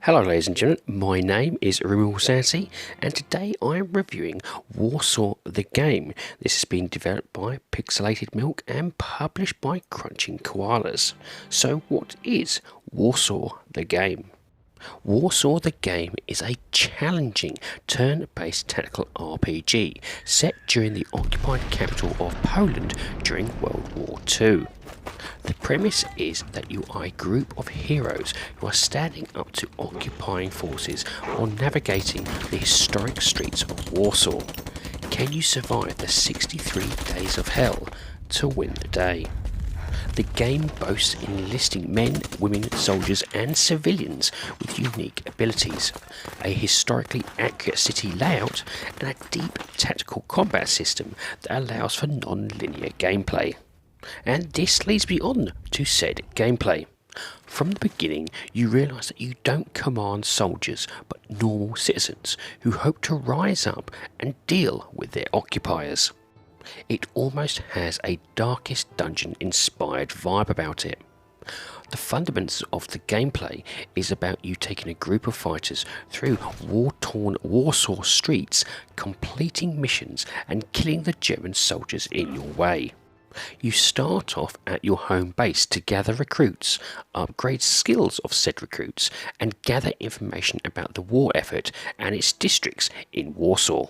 Hello ladies and gentlemen, my name is RemovableSanity and today I am reviewing Warsaw the Game. This has been developed by Pixelated Milk and published by Crunching Koalas. So what is Warsaw the Game? Warsaw the Game is a challenging turn-based tactical RPG set during the occupied capital of Poland during World War II. The premise is that you are a group of heroes who are standing up to occupying forces or navigating the historic streets of Warsaw. Can you survive the 63 days of hell to win the day? The game boasts enlisting men, women, soldiers and civilians with unique abilities, a historically accurate city layout and a deep tactical combat system that allows for non-linear gameplay. And this leads me on to said gameplay. From the beginning, you realise that you don't command soldiers, but normal citizens who hope to rise up and deal with their occupiers. It almost has a Darkest Dungeon inspired vibe about it. The fundamentals of the gameplay is about you taking a group of fighters through war-torn Warsaw streets, completing missions and killing the German soldiers in your way. You start off at your home base to gather recruits, upgrade skills of said recruits, and gather information about the war effort and its districts in Warsaw.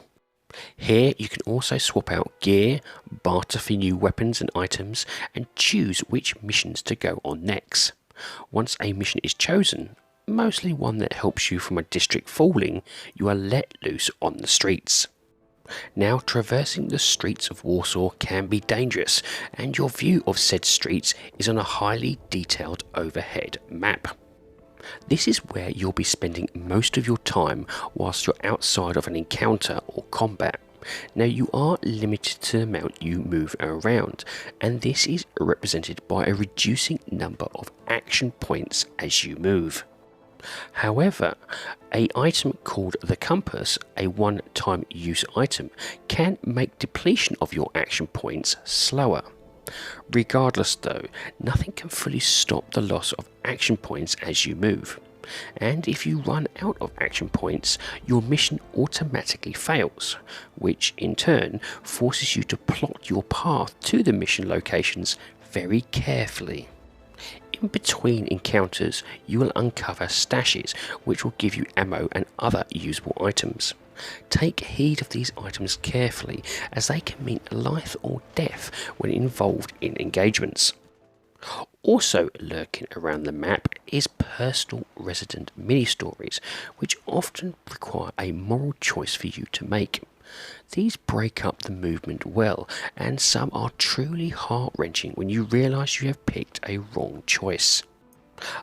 Here you can also swap out gear, barter for new weapons and items, and choose which missions to go on next. Once a mission is chosen, mostly one that helps you from a district falling, you are let loose on the streets. Now, traversing the streets of Warsaw can be dangerous, and your view of said streets is on a highly detailed overhead map. This is where you'll be spending most of your time whilst you're outside of an encounter or combat. Now, you are limited to the amount you move around, and this is represented by a reducing number of action points as you move. However, an item called the compass, a one-time use item, can make depletion of your action points slower. Regardless though, nothing can fully stop the loss of action points as you move. And if you run out of action points, your mission automatically fails, which in turn forces you to plot your path to the mission locations very carefully. In between encounters, you will uncover stashes which will give you ammo and other usable items. Take heed of these items carefully, as they can mean life or death when involved in engagements. Also lurking around the map is personal resident mini-stories, which often require a moral choice for you to make. These break up the movement well, and some are truly heart-wrenching when you realise you have picked a wrong choice.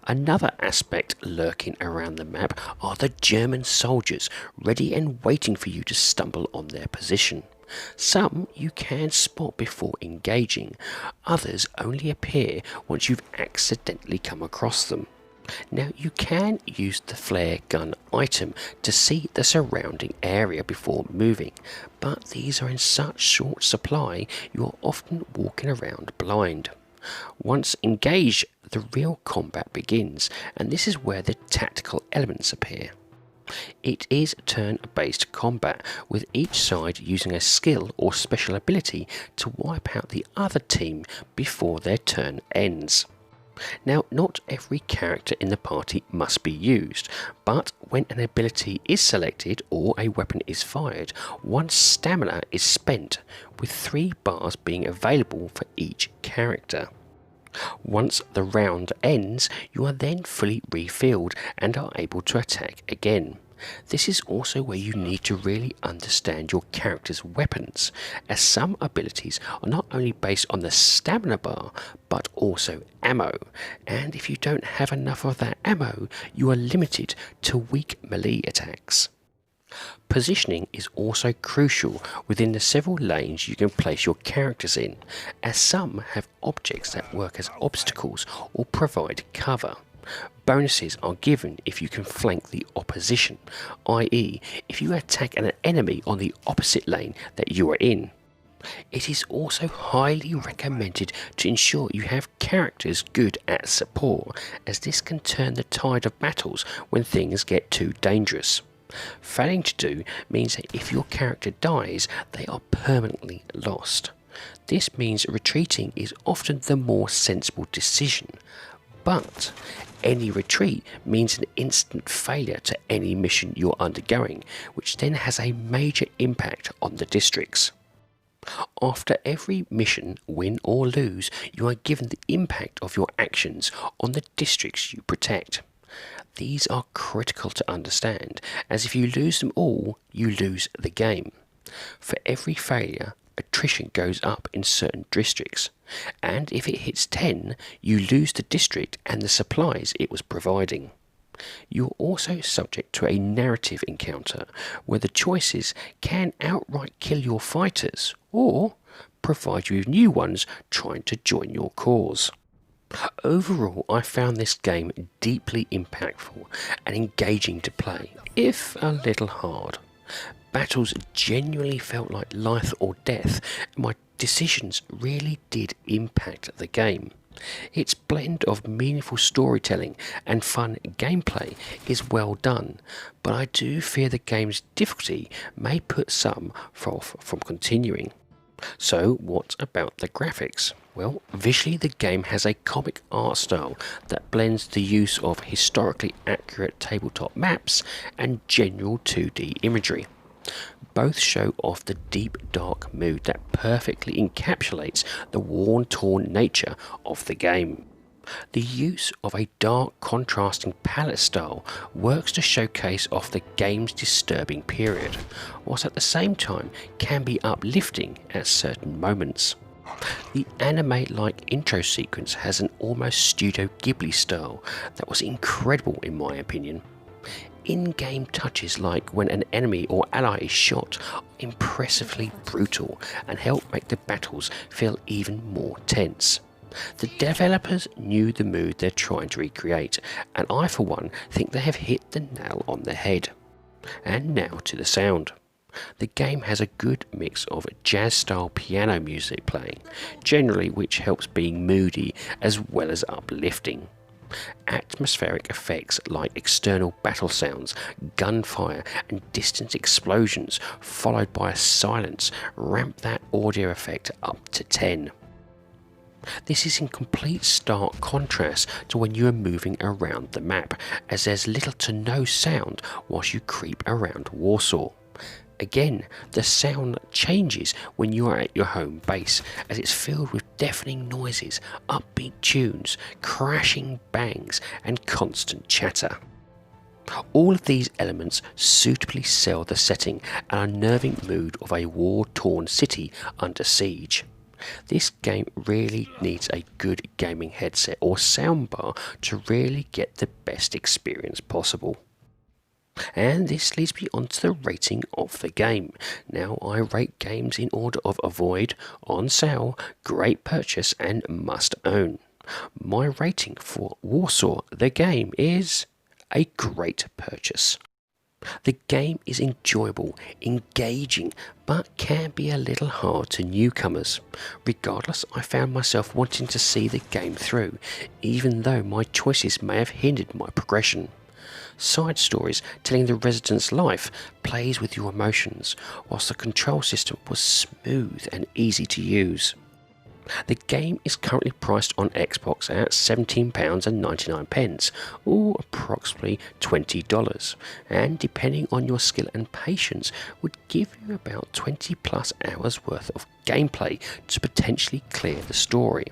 Another aspect lurking around the map are the German soldiers, ready and waiting for you to stumble on their position. Some you can spot before engaging, others only appear once you've accidentally come across them. Now, you can use the flare gun item to see the surrounding area before moving, but these are in such short supply you are often walking around blind. Once engaged, the real combat begins, and this is where the tactical elements appear. It is turn-based combat, with each side using a skill or special ability to wipe out the other team before their turn ends. Now, not every character in the party must be used, but when an ability is selected or a weapon is fired, one stamina is spent, with 3 bars being available for each character. Once the round ends, you are then fully refilled and are able to attack again. This is also where you need to really understand your character's weapons, as some abilities are not only based on the stamina bar, but also ammo, and if you don't have enough of that ammo, you are limited to weak melee attacks. Positioning is also crucial within the several lanes you can place your characters in, as some have objects that work as obstacles or provide cover. Bonuses are given if you can flank the opposition, i.e. if you attack an enemy on the opposite lane that you are in. It is also highly recommended to ensure you have characters good at support, as this can turn the tide of battles when things get too dangerous. Failing to do means that if your character dies, they are permanently lost. This means retreating is often the more sensible decision, but any retreat means an instant failure to any mission you're undergoing, which then has a major impact on the districts. After every mission, win or lose, you are given the impact of your actions on the districts you protect. These are critical to understand, as if you lose them all, you lose the game. For every failure, attrition goes up in certain districts, and if it hits 10, you lose the district and the supplies it was providing. You're also subject to a narrative encounter where the choices can outright kill your fighters or provide you with new ones trying to join your cause. Overall, I found this game deeply impactful and engaging to play, if a little hard. Battles genuinely felt like life or death, and my decisions really did impact the game. Its blend of meaningful storytelling and fun gameplay is well done, but I do fear the game's difficulty may put some off from continuing. So what about the graphics? Well, visually the game has a comic art style that blends the use of historically accurate tabletop maps and general 2D imagery. Both show off the deep, dark mood that perfectly encapsulates the worn-torn nature of the game. The use of a dark, contrasting palette style works to showcase off the game's disturbing period, whilst at the same time can be uplifting at certain moments. The anime-like intro sequence has an almost Studio Ghibli style that was incredible in my opinion. In-game touches like when an enemy or ally is shot are impressively brutal and help make the battles feel even more tense. The developers knew the mood they're trying to recreate, and I for one think they have hit the nail on the head. And now to the sound. The game has a good mix of jazz-style piano music playing, generally which helps being moody as well as uplifting. Atmospheric effects like external battle sounds, gunfire and distant explosions followed by a silence ramp that audio effect up to 10. This is in complete stark contrast to when you are moving around the map, as there's little to no sound whilst you creep around Warsaw. Again, the sound changes when you are at your home base, as it's filled with deafening noises, upbeat tunes, crashing bangs, and constant chatter. All of these elements suitably sell the setting and unnerving mood of a war-torn city under siege. This game really needs a good gaming headset or soundbar to really get the best experience possible. And this leads me on to the rating of the game. Now I rate games in order of avoid, on sale, great purchase and must own. My rating for Warsaw the game is a great purchase. The game is enjoyable, engaging, but can be a little hard to newcomers. Regardless, I found myself wanting to see the game through, even though my choices may have hindered my progression. Side stories telling the residents' life plays with your emotions, whilst the control system was smooth and easy to use. The game is currently priced on Xbox at £17.99, or approximately $20, and depending on your skill and patience would give you about 20 plus hours worth of gameplay to potentially clear the story.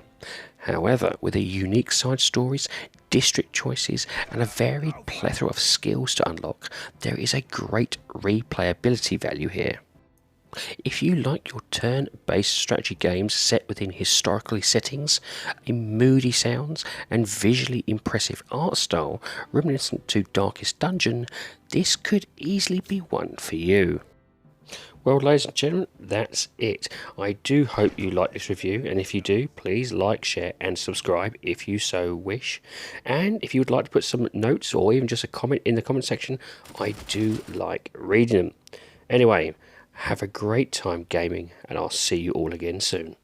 However, with a unique side stories, district choices and a varied plethora of skills to unlock, there is a great replayability value here. If you like your turn-based strategy games set within historical settings, a moody sounds and visually impressive art style reminiscent to Darkest Dungeon, this could easily be one for you. Well, ladies and gentlemen, that's it. I do hope you like this review, and if you do, please like, share and subscribe if you so wish. And if you would like to put some notes or even just a comment in the comment section, I do like reading them. Anyway, Have a great time gaming, and I'll see you all again soon.